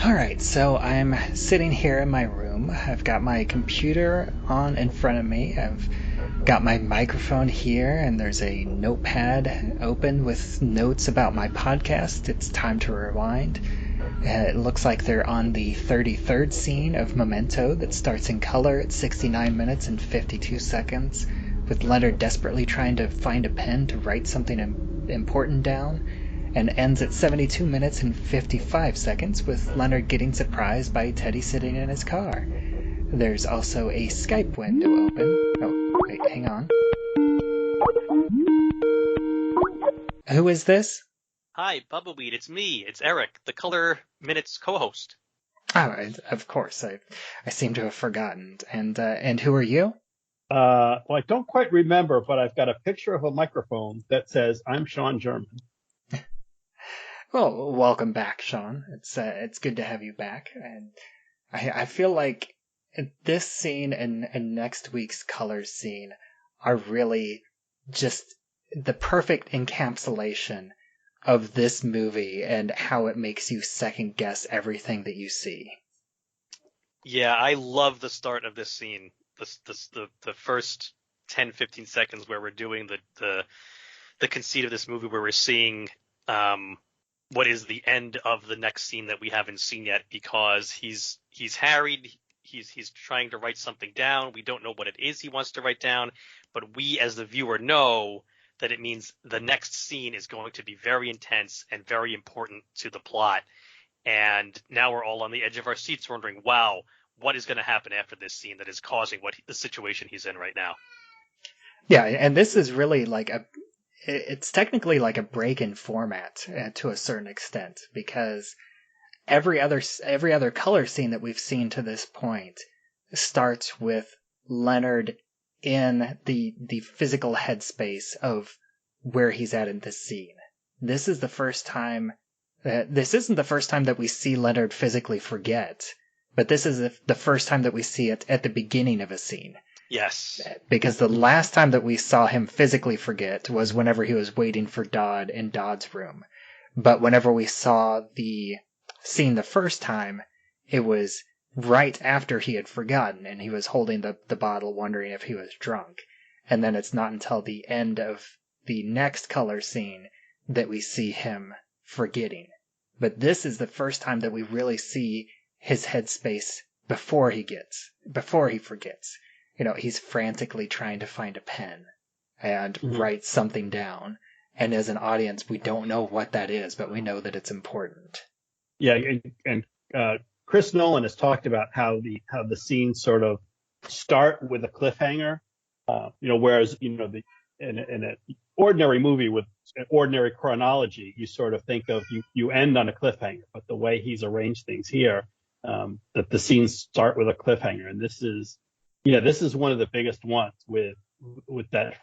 All right, so I'm sitting here in my room. I've got my computer on in front of me. I've got my microphone here, and there's a notepad open with notes about my podcast. It's time to rewind. It looks like they're on the 33rd scene of Memento that starts in color at 69 minutes and 52 seconds, with Leonard desperately trying to find a pen to write something important down, and ends at 72 minutes and 55 seconds with Leonard getting surprised by Teddy sitting in his car. There's also a Skype window open. Oh, wait, hang on. Who is this? Hi, Bubbawheat, it's me. It's Eric, the Color Minutes co-host. Oh, of course. I seem to have forgotten. And who are you? Well, I don't quite remember, but I've got a picture of a microphone that says, "I'm Sean German." Well, welcome back, Sean. It's good to have you back. And I feel like this scene and next week's colors scene are really just the perfect encapsulation of this movie and how it makes you second guess everything that you see. Yeah, I love the start of this scene. The first 10, 15 seconds where we're doing the conceit of this movie, where we're seeing what is the end of the next scene that we haven't seen yet, because he's harried. He's trying to write something down. We don't know what it is he wants to write down, but we as the viewer know that it means the next scene is going to be very intense and very important to the plot. And now we're all on the edge of our seats wondering, wow, what is going to happen after this scene that is causing the situation he's in right now? Yeah, and this is really like it's technically like a break in format to a certain extent, because every other color scene that we've seen to this point starts with Leonard in the physical headspace of where he's at in this scene. This is the first time. This isn't the first time that we see Leonard physically forget, but this is the first time that we see it at the beginning of a scene. Yes. Because the last time that we saw him physically forget was whenever he was waiting for Dodd in Dodd's room. But whenever we saw the scene the first time, it was right after he had forgotten, and he was holding the bottle wondering if he was drunk. And then it's not until the end of the next color scene that we see him forgetting. But this is the first time that we really see his headspace before he forgets. You know, he's frantically trying to find a pen and write something down. And as an audience, we don't know what that is, but we know that it's important. Yeah, and Chris Nolan has talked about how the scenes sort of start with a cliffhanger. Whereas in an ordinary movie with an ordinary chronology, you sort of think of you end on a cliffhanger. But the way he's arranged things here, that the scenes start with a cliffhanger, and this is one of the biggest ones with that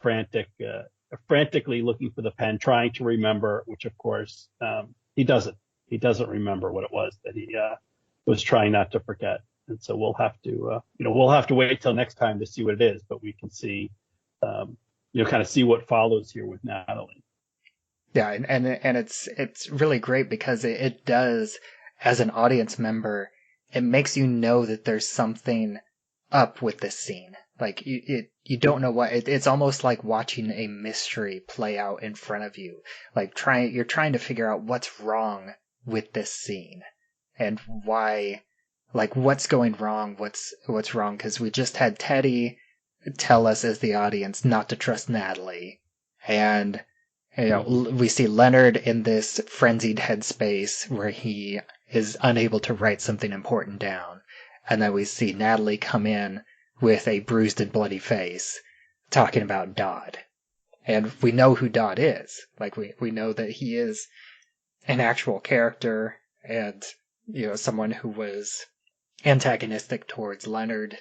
frantically looking for the pen, trying to remember, which of course he doesn't. He doesn't remember what it was that he was trying not to forget, and so we'll have to wait till next time to see what it is. But we can see, kind of see what follows here with Natalie. Yeah, and it's really great because it does, as an audience member, it makes you know that there's something up with this scene. Like you don't know what it's almost like watching a mystery play out in front of you. Like you're trying to figure out what's wrong with this scene and why, like what's going wrong, what's wrong, because we just had Teddy tell us as the audience not to trust Natalie, and we see Leonard in this frenzied headspace where he is unable to write something important down. And then we see Natalie come in with a bruised and bloody face, talking about Dodd. And we know who Dodd is. Like, we know that he is an actual character and, someone who was antagonistic towards Leonard,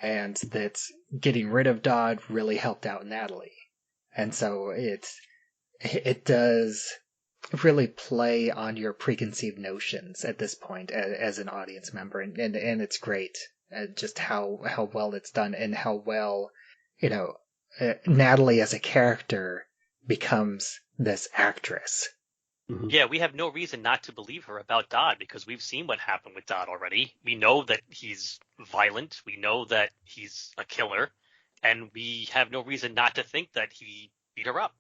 and that getting rid of Dodd really helped out Natalie. And so it does really play on your preconceived notions at this point as an audience member, and it's great just how well it's done, and how well Natalie as a character becomes this actress. Mhm. Yeah, we have no reason not to believe her about Dodd because we've seen what happened with Dodd already. We know that he's violent. We know that he's a killer. And we have no reason not to think that he beat her up.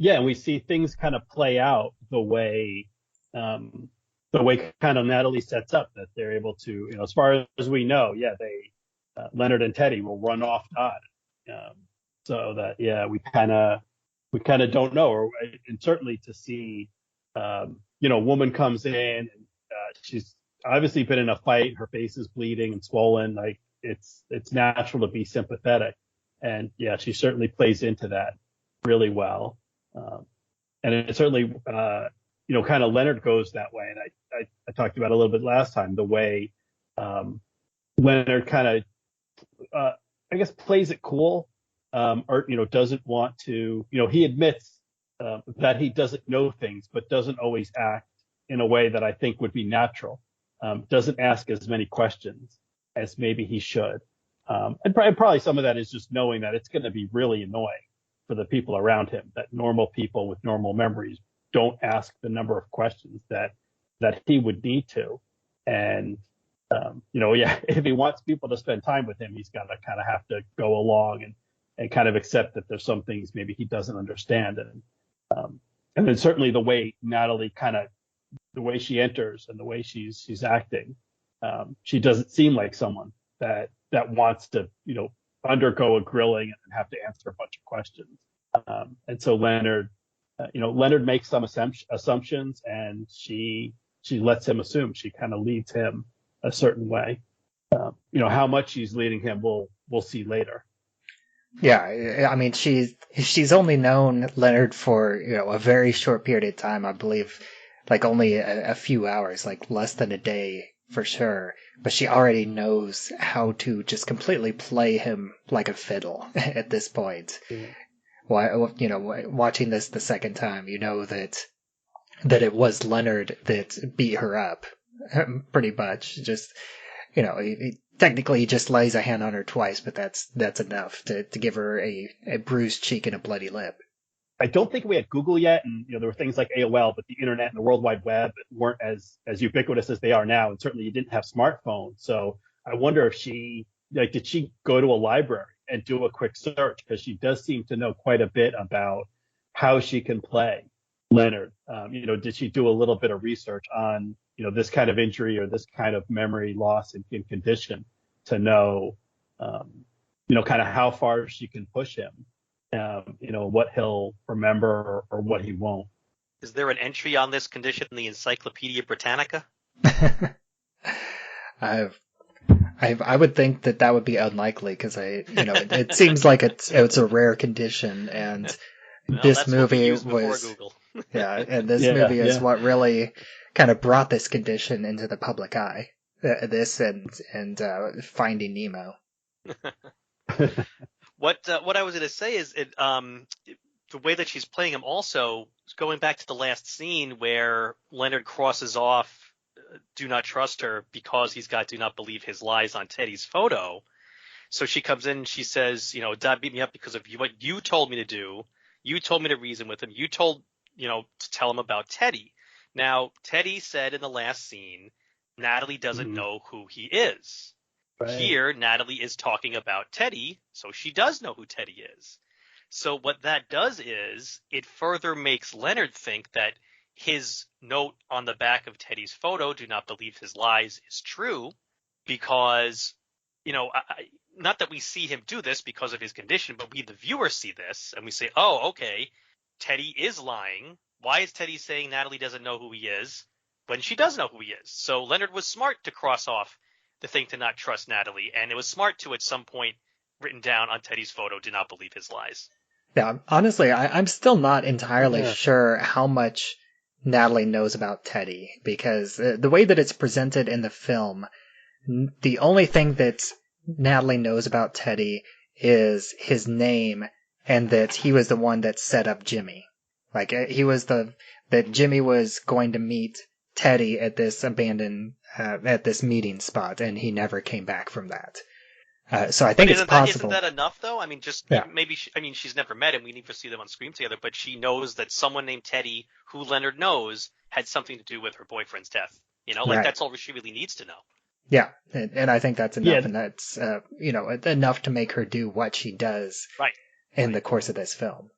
Yeah, and we see things kind of play out um, the way kind of Natalie sets up that they're able to, as far as we know, yeah, Leonard and Teddy will run off Dodd, um, so that yeah, we kind of don't know, and certainly to see, a woman comes in and she's obviously been in a fight, her face is bleeding and swollen, like it's natural to be sympathetic, and yeah, she certainly plays into that really well. Um, and it certainly, kind of Leonard goes that way. And I talked about a little bit last time, the way um, Leonard kind of, I guess, plays it cool, or, doesn't want to, he admits that he doesn't know things, but doesn't always act in a way that I think would be natural. Doesn't ask as many questions as maybe he should. And probably some of that is just knowing that it's going to be really annoying for the people around him, that normal people with normal memories don't ask the number of questions that he would need to. And, yeah, if he wants people to spend time with him, he's got to kind of have to go along and kind of accept that there's some things maybe he doesn't understand. And then certainly the way Natalie the way she enters and the way she's acting, she doesn't seem like someone that wants to, undergo a grilling and have to answer a bunch of questions. And so Leonard makes some assumptions, and she lets him assume. She kind of leads him a certain way. How much she's leading him, we'll see later. Yeah, I mean, she's only known Leonard for, a very short period of time, I believe, like only a few hours, like less than a day for sure. But she already knows how to just completely play him like a fiddle at this point. Yeah. Why, watching this the second time, you know that it was Leonard that beat her up, pretty much. Just, technically he just lays a hand on her twice, but that's enough to give her a bruised cheek and a bloody lip. I don't think we had Google yet, and there were things like AOL, but the internet and the World Wide Web weren't as ubiquitous as they are now, and certainly you didn't have smartphones. So I wonder if did she go to a library and do a quick search, because she does seem to know quite a bit about how she can play Leonard. Did she do a little bit of research on this kind of injury or this kind of memory loss and condition to know kind of how far she can push him? What he'll remember or what he won't. Is there an entry on this condition in the Encyclopedia Britannica? I would think that would be unlikely, because it seems like it's a rare condition, and this movie was Google. Yeah, and this movie is what really kind of brought this condition into the public eye. This and Finding Nemo. What I was going to say is the way that she's playing him also, going back to the last scene where Leonard crosses off do not trust her because he's got do not believe his lies on Teddy's photo. So she comes in and she says, Dad beat me up because of what you told me to do. You told me to reason with him. You told, to tell him about Teddy. Now, Teddy said in the last scene, Natalie doesn't know who he is. Right. Here, Natalie is talking about Teddy, so she does know who Teddy is. So what that does is it further makes Leonard think that his note on the back of Teddy's photo, do not believe his lies, is true, because, not that we see him do this because of his condition, but we, the viewer, see this and we say, oh, okay, Teddy is lying. Why is Teddy saying Natalie doesn't know who he is when she does know who he is? So Leonard was smart to cross off the thing to not trust Natalie, and it was smart to at some point written down on Teddy's photo, do not believe his lies. Yeah, honestly, I'm still not entirely sure how much Natalie knows about Teddy, because the way that it's presented in the film, the only thing that Natalie knows about Teddy is his name, and that he was the one that set up Jimmy. Like, that Jimmy was going to meet Teddy at this abandoned, at this meeting spot, and he never came back from that. So I think But it's isn't possible. that enough though? I mean, just Yeah. maybe. I mean, she's never met him. We need to see them on screen together. But she knows that someone named Teddy, who Leonard knows, had something to do with her boyfriend's death. Like Right. that's all she really needs to know. Yeah, and I think that's enough, Yeah, and that's enough to make her do what she does Right. in the course of this film.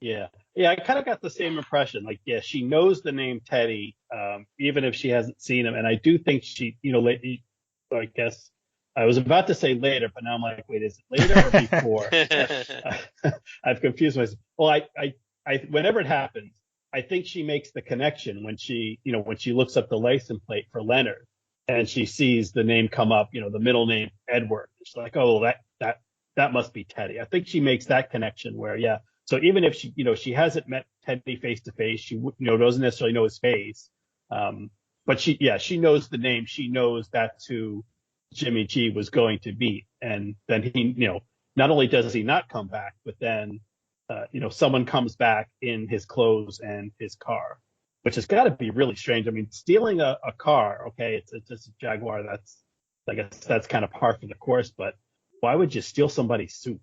yeah. I kind of got the same impression. Like, yeah, she knows the name Teddy, even if she hasn't seen him. And I do think she, I guess I was about to say later, but now I'm like, wait, is it later or before? I've confused myself. Well, whenever it happens, I think she makes the connection when she looks up the license plate for Leonard and she sees the name come up, the middle name Edward. She's like, oh, that must be Teddy. I think she makes that connection where, yeah. So even if she hasn't met Teddy face to face, she doesn't necessarily know his face, but she knows the name. She knows that's who Jimmy G was going to be, and then he, not only does he not come back, but then someone comes back in his clothes and his car, which has got to be really strange. I mean, stealing a car, okay, it's just a Jaguar. I guess that's kind of par for the course, but why would you steal somebody's suit?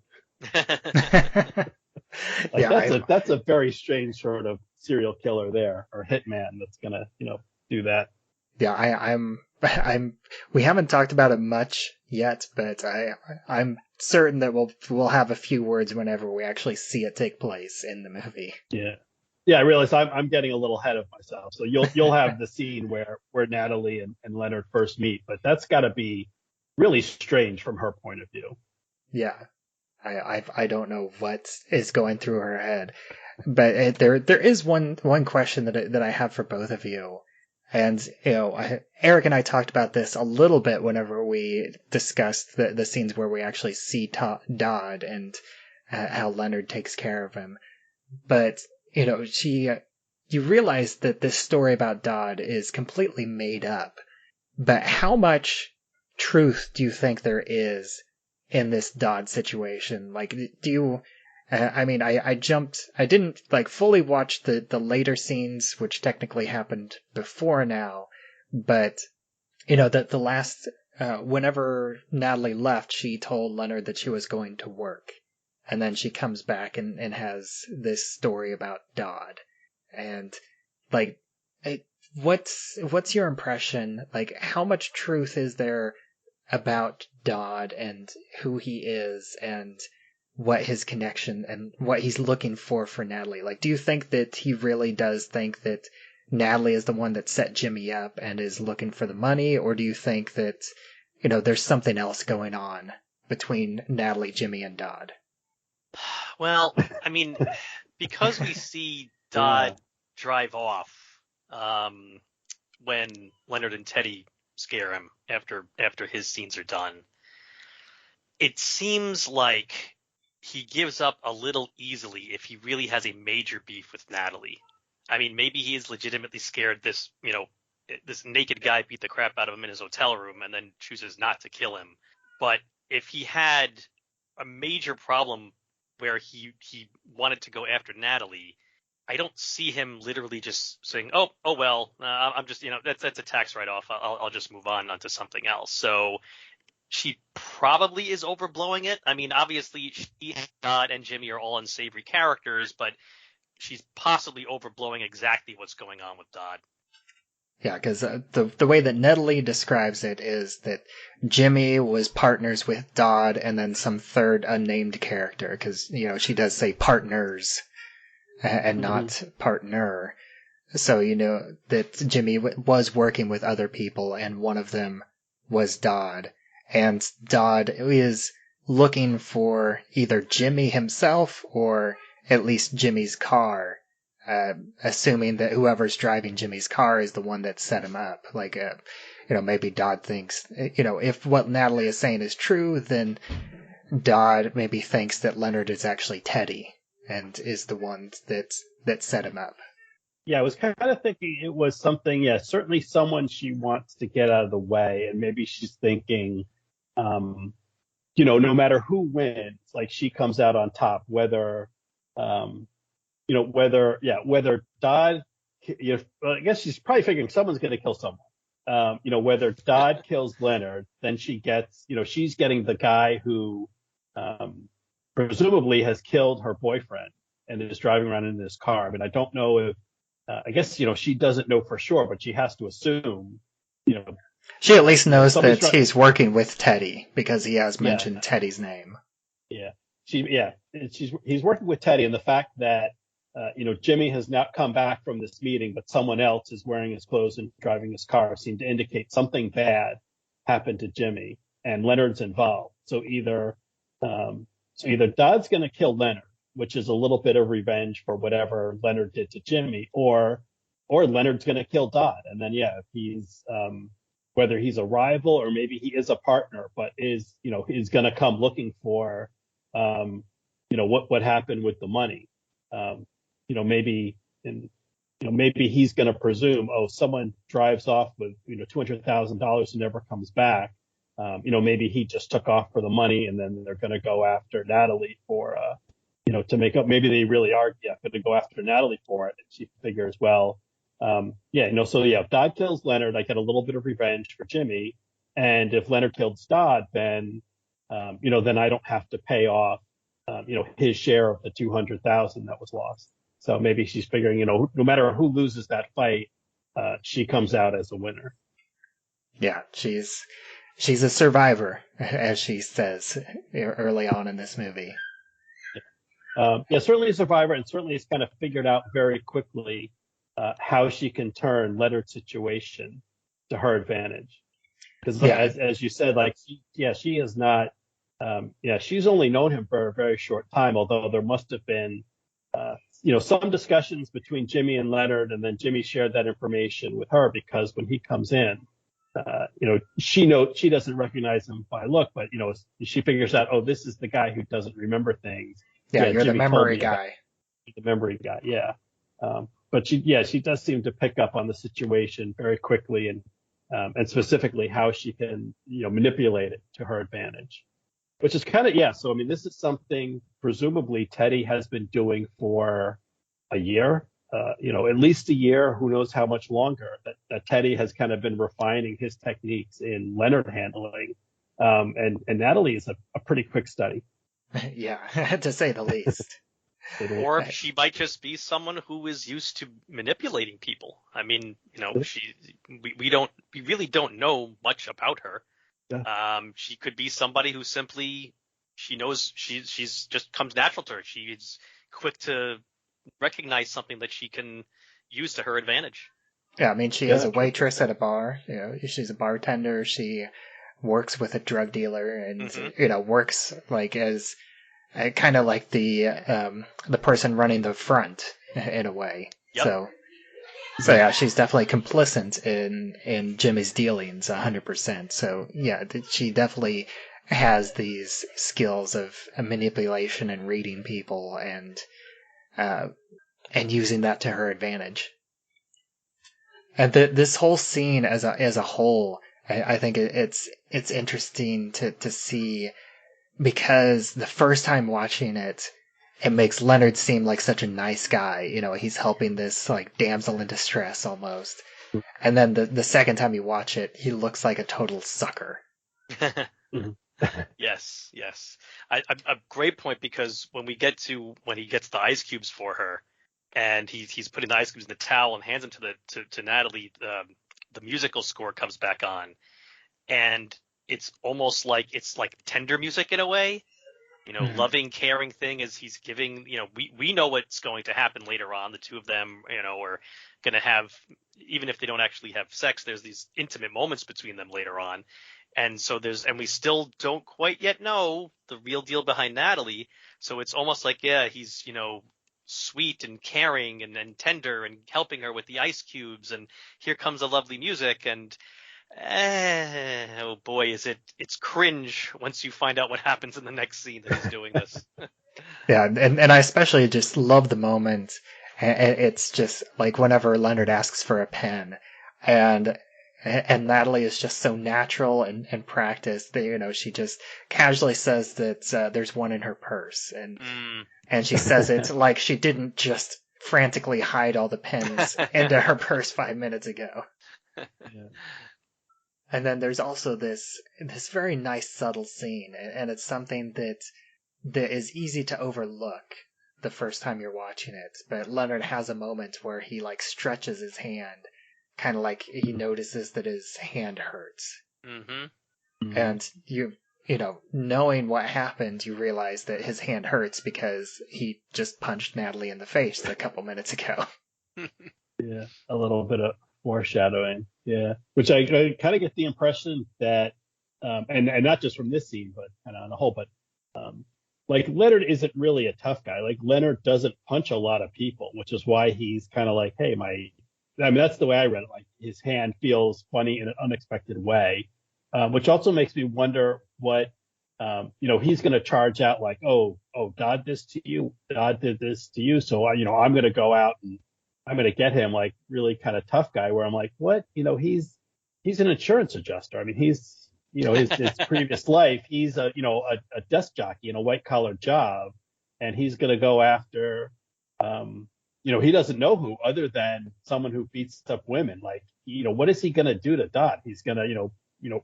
That's a very strange sort of serial killer there, or hitman that's gonna do that. Yeah, we haven't talked about it much yet, but I'm certain that we'll have a few words whenever we actually see it take place in the movie. Yeah, I realize I'm getting a little ahead of myself. So you'll have the scene where Natalie and Leonard first meet, but that's got to be really strange from her point of view. Yeah. I don't know what is going through her head, but there is one question that I have for both of you, and Eric and I talked about this a little bit whenever we discussed the scenes where we actually see Dodd and how Leonard takes care of him, but you realize that this story about Dodd is completely made up, but how much truth do you think there is in this Dodd situation? Like, do you? I mean, I didn't fully watch the later scenes, which technically happened before now, but the last whenever Natalie left, she told Leonard that she was going to work, and then she comes back and has this story about Dodd, and like, what's your impression? Like, how much truth is there about Dodd and who he is and what his connection and what he's looking for Natalie? Like, do you think that he really does think that Natalie is the one that set Jimmy up and is looking for the money, or do you think that there's something else going on between Natalie, Jimmy, and Dodd? Well, I mean, because we see Dodd drive off when Leonard and Teddy scare him after his scenes are done, it seems like he gives up a little easily if he really has a major beef with Natalie. I mean, maybe he is legitimately scared this naked guy beat the crap out of him in his hotel room and then chooses not to kill him. But if he had a major problem where he wanted to go after Natalie, I don't see him literally just saying, "Oh well, I'm just that's a tax write-off. I'll just move on onto something else." So she probably is overblowing it. I mean, obviously, Dodd and Jimmy are all unsavory characters, but she's possibly overblowing exactly what's going on with Dodd. Yeah, because the way that Natalie describes it is that Jimmy was partners with Dodd and then some third unnamed character, because she does say partners and not partner. So that Jimmy was working with other people, and one of them was Dodd. And Dodd is looking for either Jimmy himself or at least Jimmy's car, assuming that whoever's driving Jimmy's car is the one that set him up. Like, maybe Dodd thinks, if what Natalie is saying is true, then Dodd maybe thinks that Leonard is actually Teddy and is the one that set him up. Yeah, I was kind of thinking it was something, certainly someone she wants to get out of the way. And maybe she's thinking, no matter who wins, like she comes out on top, whether Dodd, I guess she's probably figuring someone's going to kill someone. whether Dodd kills Leonard, then she gets, she's getting the guy who presumably has killed her boyfriend and is driving around in his car. I mean, I don't know if, I guess, she doesn't know for sure, but she has to assume, she at least knows that somebody's he's working with Teddy because he has Yeah. mentioned Teddy's name. Yeah, he's working with Teddy, and the fact that Jimmy has not come back from this meeting, but someone else is wearing his clothes and driving his car seemed to indicate something bad happened to Jimmy, and Leonard's involved. So either Dodd's going to kill Leonard, which is a little bit of revenge for whatever Leonard did to Jimmy, or Leonard's going to kill Dodd, and then if he's whether he's a rival or maybe he is a partner, but is going to come looking for what happened with the money. Maybe he's going to presume, someone drives off with $200,000 and never comes back. Maybe he just took off for the money, and then they're going to go after Natalie for to make up. Maybe they really are going to go after Natalie for it. And she figures, well, if Dodd kills Leonard, I get a little bit of revenge for Jimmy, and if Leonard kills Dodd, then then I don't have to pay off his share of the $200,000 that was lost. So maybe she's figuring, no matter who loses that fight, she comes out as a winner. Yeah, she's a survivor, as she says early on in this movie. Certainly a survivor, and certainly has kind of figured out very quickly how she can turn Leonard's situation to her advantage. Because as you said, she has not. She's only known him for a very short time, although there must have been, some discussions between Jimmy and Leonard, and then Jimmy shared that information with her because when he comes in, she doesn't recognize him by look, but, she figures out, this is the guy who doesn't remember things. Yeah, you're Jimmy the memory guy. The memory guy, yeah. But she does seem to pick up on the situation very quickly and specifically how she can, manipulate it to her advantage. Which is kind of, so, I mean, this is something presumably Teddy has been doing for a year, at least a year, who knows how much longer, that Teddy has kind of been refining his techniques in Leonard handling. And Natalie is a pretty quick study. Yeah, to say the least. Or she might just be someone who is used to manipulating people. I mean, we really don't know much about her. Yeah. She could be somebody who simply, she knows she's just comes natural to her. She is quick to recognize something that she can use to her advantage. Yeah, I mean, she is a waitress at a bar. She's a bartender. She works with a drug dealer, and works like as kind of like the person running the front in a way. Yep. So yeah, she's definitely complicit in Jimmy's dealings 100%. So yeah, she definitely has these skills of manipulation and reading people and using that to her advantage. And this whole scene as a whole, I think it's interesting to see, because the first time watching it, it makes Leonard seem like such a nice guy. He's helping this like damsel in distress almost. And then the second time you watch it, he looks like a total sucker. Yes. A great point, because when he gets the ice cubes for her, and he's putting the ice cubes in the towel and hands them to Natalie, the musical score comes back on, and it's almost like tender music in a way. Loving, caring thing as he's giving, we know what's going to happen later on. The two of them, are going to have, even if they don't actually have sex, there's these intimate moments between them later on. And so and we still don't quite yet know the real deal behind Natalie. So it's almost like, he's, sweet and caring and tender and helping her with the ice cubes. And here comes the lovely music. And oh boy, it's cringe once you find out what happens in the next scene that he's doing this. Yeah, and I especially just love the moment. It's just like whenever Leonard asks for a pen, and Natalie is just so natural and practiced that, she just casually says that there's one in her purse, and she says it like she didn't just frantically hide all the pens into her purse 5 minutes ago. Yeah. And then there's also this very nice subtle scene, and it's something that is easy to overlook the first time you're watching it. But Leonard has a moment where he like stretches his hand, kind of like he notices that his hand hurts. Mm-hmm. And you know, knowing what happened, you realize that his hand hurts because he just punched Natalie in the face a couple minutes ago. Yeah, a little bit of foreshadowing. Yeah, which I kind of get the impression that, and not just from this scene, but kind of on the whole, but like Leonard isn't really a tough guy. Like Leonard doesn't punch a lot of people, which is why he's kind of like, hey, I mean, that's the way I read it. Like his hand feels funny in an unexpected way, which also makes me wonder what, he's going to charge out like, oh, Dodd this to you, Dodd did this to you, so I'm going to go out and I'm going to get him, like really kind of tough guy, where I'm like, what? He's an insurance adjuster. I mean, he's, his previous life, he's a desk jockey in a white collar job, and he's going to go after, he doesn't know who other than someone who beats up women. Like, what is he going to do to Dot? He's going to,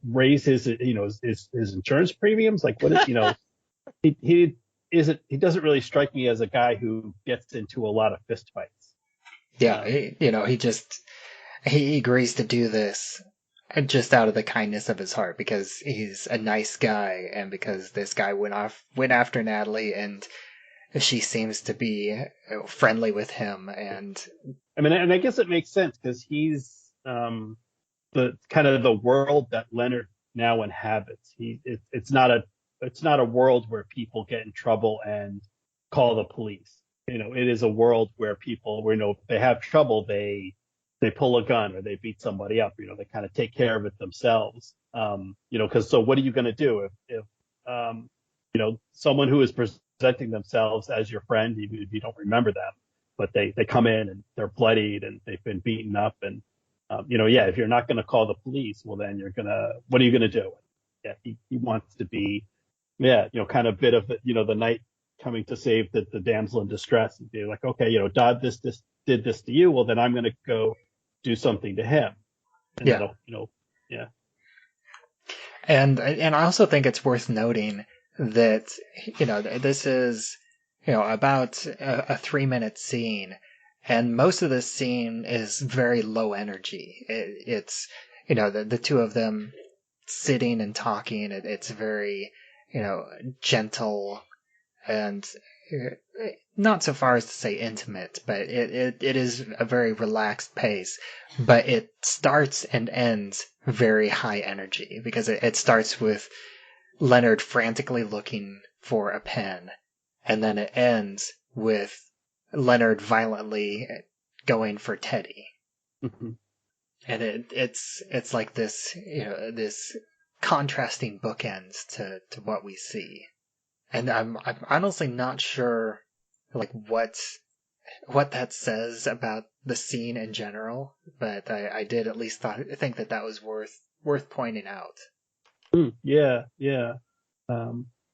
raise his, his insurance premiums. Like, what is, he doesn't really strike me as a guy who gets into a lot of fist fights. Yeah, he agrees to do this just out of the kindness of his heart because he's a nice guy and because this guy went after Natalie and she seems to be friendly with him. And I mean, and I guess it makes sense because he's the kind of the world that Leonard now inhabits. It's not a world where people get in trouble and call the police. It is a world where people, if they have trouble, they pull a gun or they beat somebody up. They kind of take care of it themselves. Because so what are you going to do if someone who is presenting themselves as your friend, even if you don't remember them, but they come in and they're bloodied and they've been beaten up and if you're not going to call the police, well then what are you going to do? Yeah, he wants to be, kind of bit of the knight coming to save the damsel in distress and be like, okay, Dodd this did this to you, well then I'm going to go do something to him. And yeah. Yeah. And I also think it's worth noting that, this is, about a 3-minute scene, and most of this scene is very low energy. It's, the two of them sitting and talking. It's very, gentle and not so far as to say intimate, but it is a very relaxed pace. But it starts and ends very high energy because it starts with Leonard frantically looking for a pen, and then it ends with Leonard violently going for Teddy. Mm-hmm. And it's like this, this contrasting bookends to what we see. And I'm honestly not sure, like, what that says about the scene in general, but I did at least think that was worth pointing out. Yeah.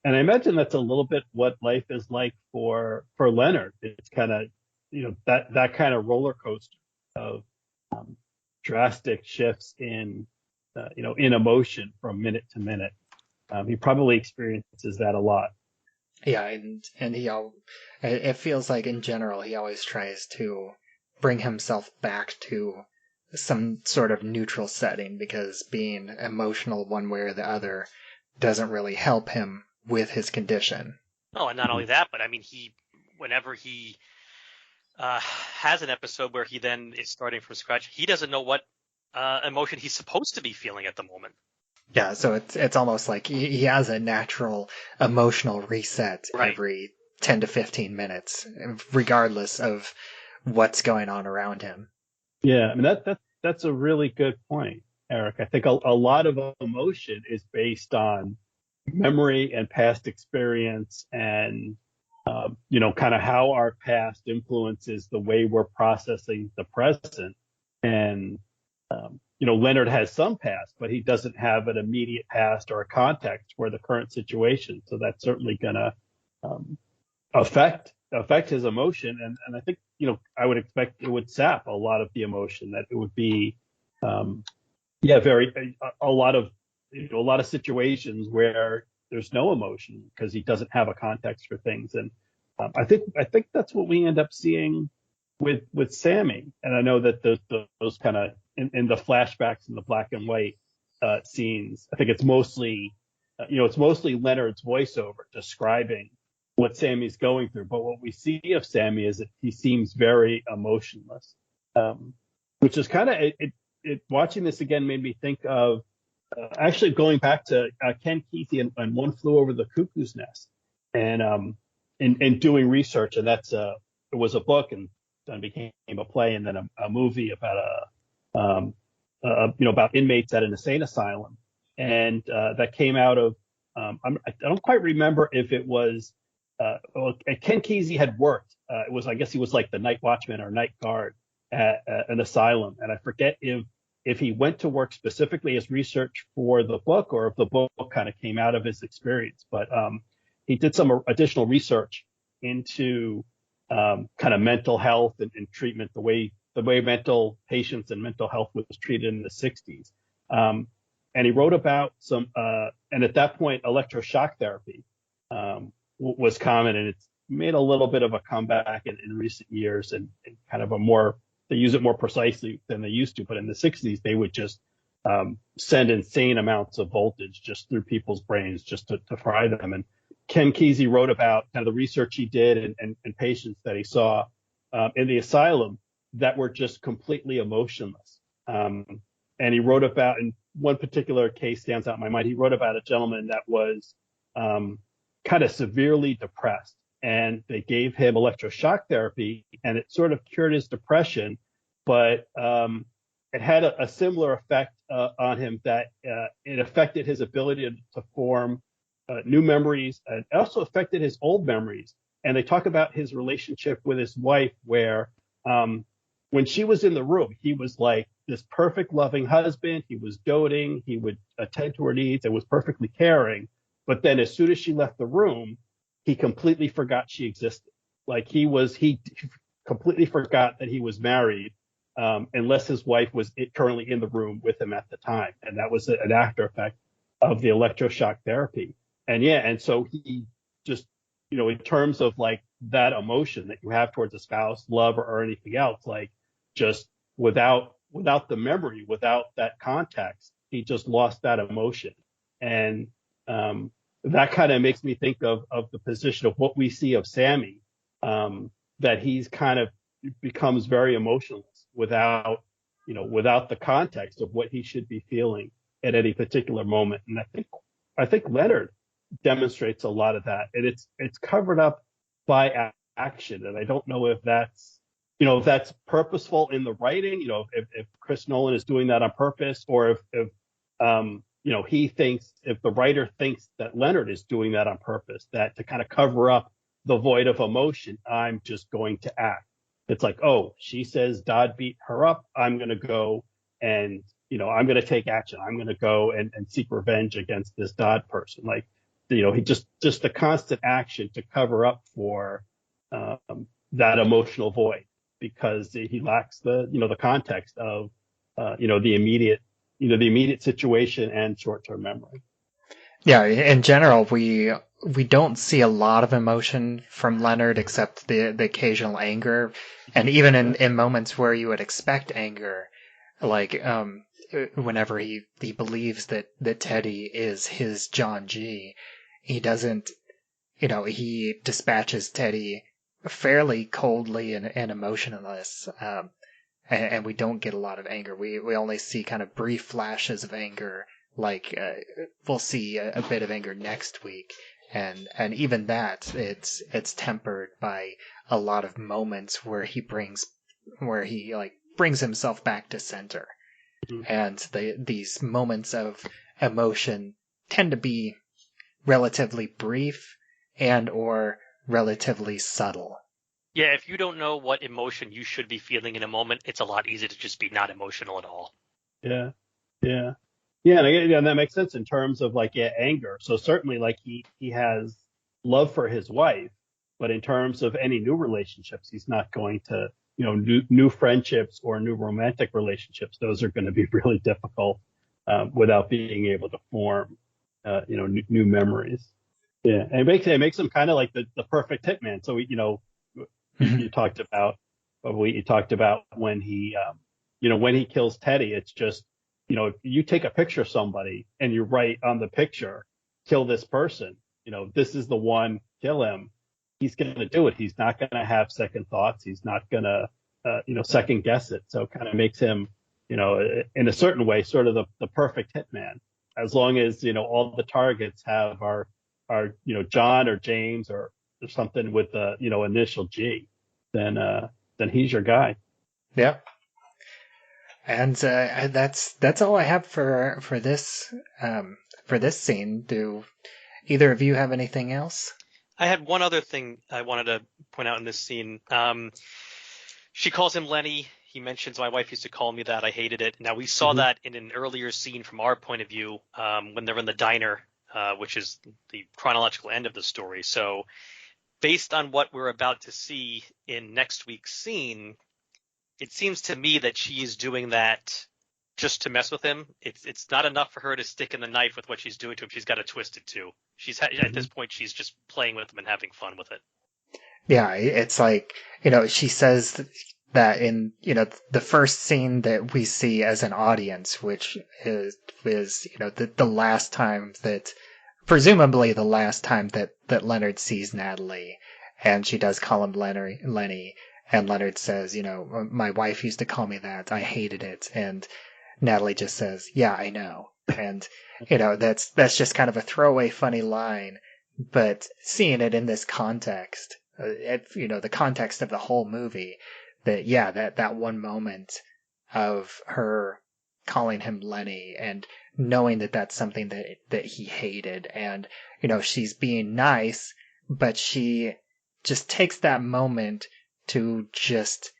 And I imagine that's a little bit what life is like for Leonard. It's kind of, that kind of roller coaster of drastic shifts in emotion from minute to minute. He probably experiences that a lot. Yeah, and it feels like in general he always tries to bring himself back to some sort of neutral setting because being emotional one way or the other doesn't really help him with his condition. Oh, and not only that, but I mean, whenever he has an episode where he then is starting from scratch, he doesn't know what emotion he's supposed to be feeling at the moment. Yeah, so it's almost like he has a natural emotional reset every 10 to 15 minutes, regardless of what's going on around him. Yeah, I mean that's a really good point, Eric. I think a lot of emotion is based on memory and past experience and kind of how our past influences the way we're processing the present. And Leonard has some past, but he doesn't have an immediate past or a context for the current situation. So that's certainly going to affect his emotion. And I think, I would expect it would sap a lot of the emotion, that it would be, Yeah, very a lot of a lot of situations where there's no emotion because he doesn't have a context for things, and I think that's what we end up seeing with Sammy. And I know that those kind of in the flashbacks and the black and white scenes, I think it's mostly it's mostly Leonard's voiceover describing what Sammy's going through. But what we see of Sammy is that he seems very emotionless, which is kind of it. Watching this again made me think of actually going back to Ken Kesey and One Flew Over the Cuckoo's Nest, and doing research, and that's it was a book and then became a play and then a movie about about inmates at an insane asylum, and that came out of I don't quite remember if it was Ken Kesey had worked. It was, I guess he was like the night watchman or night guard at an asylum, and I forget if he went to work specifically as research for the book or if the book kind of came out of his experience. But he did some additional research into kind of mental health and treatment, the way mental patients and mental health was treated in the 60s. And he wrote about and at that point, electroshock therapy was common, and it's made a little bit of a comeback in recent years, and kind of they use it more precisely than they used to. But in the 60s, they would just send insane amounts of voltage just through people's brains just to fry them. And Ken Kesey wrote about kind of the research he did and patients that he saw in the asylum that were just completely emotionless. And he wrote about, in one particular case stands out in my mind, he wrote about a gentleman that was kind of severely depressed, and they gave him electroshock therapy, and it sort of cured his depression, but it had a similar effect on him, that it affected his ability to form new memories, and also affected his old memories. And they talk about his relationship with his wife, where when she was in the room, he was like this perfect loving husband. He was doting, he would attend to her needs and was perfectly caring. But then as soon as she left the room, he completely forgot she existed. Like he completely forgot that he was married, unless his wife was currently in the room with him at the time. And that was an after effect of the electroshock therapy. And so he just, in terms of like that emotion that you have towards a spouse, love, or anything else, like just without the memory, without that context, he just lost that emotion. And that kind of makes me think of the position of what we see of Sammy, that he's kind of becomes very emotionless without the context of what he should be feeling at any particular moment. And I think Leonard demonstrates a lot of that, and it's covered up by action. And I don't know if that's purposeful in the writing, if Chris Nolan is doing that on purpose, or if he thinks, if the writer thinks that Leonard is doing that on purpose, that to kind of cover up the void of emotion, I'm just going to act. It's like, oh, she says Dodd beat her up, I'm going to go and, I'm going to take action. I'm going to go and seek revenge against this Dodd person. Like, he just the constant action to cover up for that emotional void, because he lacks the context of, the immediate situation and short-term memory. Yeah, in general, we don't see a lot of emotion from Leonard, except the occasional anger, and even in moments where you would expect anger, like whenever he believes that Teddy is his John G, he doesn't, he dispatches Teddy fairly coldly and emotionless, and we don't get a lot of anger. We only see kind of brief flashes of anger. Like we'll see a bit of anger next week, and even that it's tempered by a lot of moments where he brings himself back to center. Mm-hmm. And these moments of emotion tend to be relatively brief and or relatively subtle. Yeah, if you don't know what emotion you should be feeling in a moment, it's a lot easier to just be not emotional at all. Yeah. And that makes sense in terms of anger. So certainly he has love for his wife, but in terms of any new relationships, he's not going to, new friendships or new romantic relationships. Those are going to be really difficult without being able to form, new memories. Yeah, and it makes him kind of like the perfect hitman. So you talked about when he kills Teddy. It's just, you take a picture of somebody and you write on the picture, kill this person. This is the one, kill him. He's going to do it. He's not going to have second thoughts. He's not going to, second guess it. So it kind of makes him, in a certain way, sort of the perfect hitman, as long as, all the targets are John or James or something with the, initial G, then he's your guy. Yeah. And that's all I have for this scene. Do either of you have anything else? I had one other thing I wanted to point out in this scene. She calls him Lenny. He mentions, my wife used to call me that. I hated it. Now, we saw that in an earlier scene from our point of view, when they're in the diner, which is the chronological end of the story. So based on what we're about to see in next week's scene, it seems to me that she is doing that just to mess with him. It's not enough for her to stick in the knife with what she's doing to him. She's got to twist it too. At this point, she's just playing with him and having fun with it. Yeah, it's like, she says that in, the first scene that we see as an audience, which is the last time that, presumably the last time that Leonard sees Natalie, and she does call him Lenny, and Leonard says, my wife used to call me that. I hated it. And Natalie just says, yeah, I know. And, that's just kind of a throwaway funny line, but seeing it in this context, the context of the whole movie, that one moment of her calling him Lenny and knowing that that's something that he hated, and, she's being nice, but she just takes that moment to just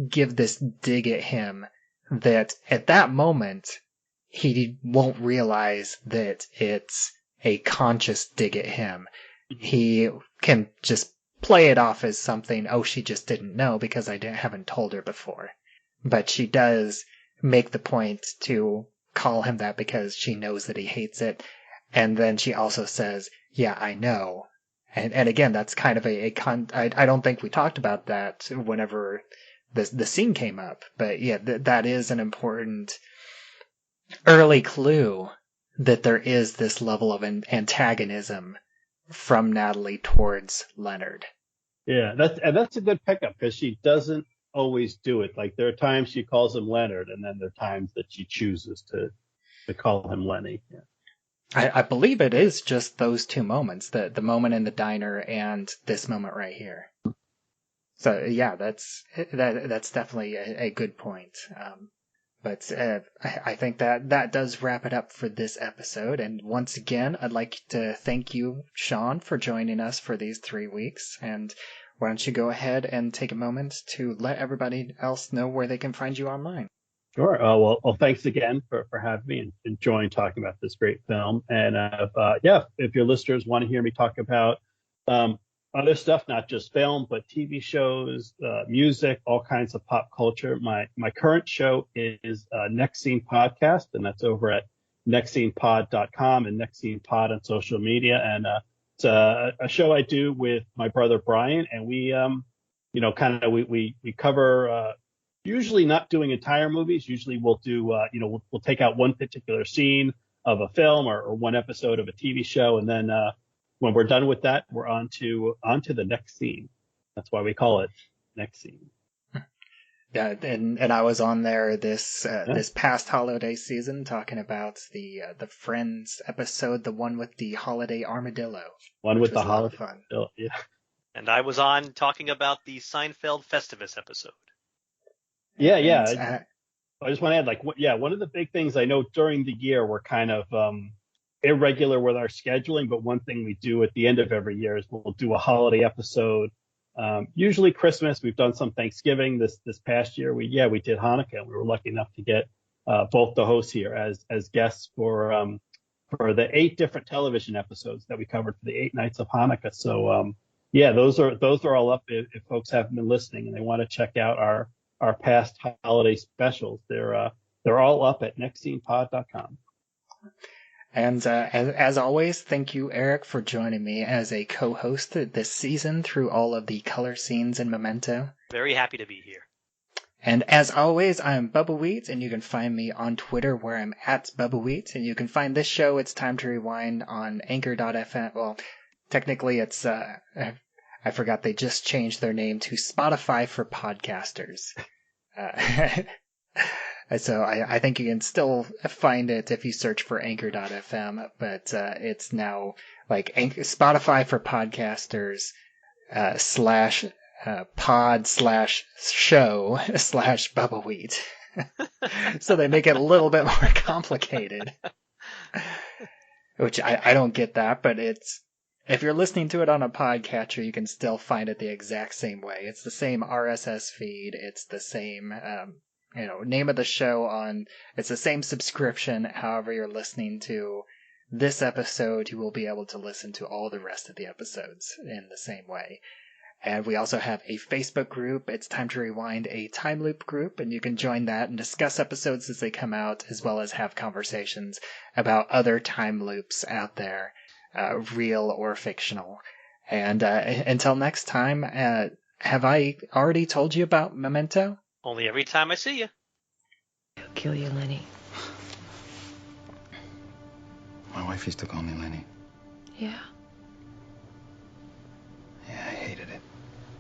give this dig at him that at that moment he won't realize that it's a conscious dig at him. He can just play it off as something, oh, she just didn't know because I haven't told her before. But she does make the point to call him that because she knows that he hates it. And then she also says, yeah, I know. And again, that's kind of I don't think we talked about that whenever the scene came up. But yeah, that is an important early clue that there is this level of antagonism from Natalie towards Leonard. Yeah, that's a good pickup, because she doesn't always do it. Like, there are times she calls him Leonard, and then there are times that she chooses to call him Lenny. Yeah. I believe it is just those two moments, the moment in the diner and this moment right here. So yeah, that's definitely a good point. But I think that does wrap it up for this episode. And once again, I'd like to thank you, Sean, for joining us for these 3 weeks. And why don't you go ahead and take a moment to let everybody else know where they can find you online? Sure. Well, thanks again for having me and enjoying talking about this great film. And if your listeners want to hear me talk about other stuff, not just film, but TV shows, music, all kinds of pop culture, my current show is Next Scene Podcast, and that's over at nextscenepod.com and Next Scene Pod on social media. And it's a show I do with my brother Brian, and we cover. Usually not doing entire movies. Usually we'll do, we'll take out one particular scene of a film or one episode of a TV show. And then when we're done with that, we're on to the next scene. That's why we call it Next Scene. Yeah. And I was on there this past holiday season talking about the Friends episode, the one with the holiday armadillo. One with the holiday fun. Yeah. And I was on talking about the Seinfeld Festivus episode. Yeah. I just want to add, one of the big things I know during the year, we're kind of irregular with our scheduling, but one thing we do at the end of every year is we'll do a holiday episode. Usually Christmas. We've done some Thanksgiving this past year. We did Hanukkah, and we were lucky enough to get both the hosts here as guests for the 8 different television episodes that we covered for the 8 nights of Hanukkah. So those are all up if folks haven't been listening and they want to check out our past holiday specials. They're all up at nextscenepod.com. And as always, thank you, Eric, for joining me as a co-host this season through all of the color scenes in Memento. Very happy to be here. And as always, I'm Bubbawheat, and you can find me on Twitter where I'm at Bubbawheat. And you can find this show, It's Time to Rewind, on Anchor.fm. Well, technically it's, I forgot they just changed their name to Spotify for Podcasters. So I think you can still find it if you search for Anchor.fm, but it's now like Spotify for Podcasters slash pod slash show slash Bubbawheat. So they make it a little bit more complicated. Which I don't get that, but if you're listening to it on a podcatcher, you can still find it the exact same way. It's the same RSS feed. It's the same, name of the show it's the same subscription. However you're listening to this episode, you will be able to listen to all the rest of the episodes in the same way. And we also have a Facebook group. It's Time to Rewind, a time loop group, and you can join that and discuss episodes as they come out, as well as have conversations about other time loops out there, real or fictional. And until next time, have I already told you about Memento? Only every time I see you. He'll kill you, Lenny. My wife used to call me Lenny. Yeah.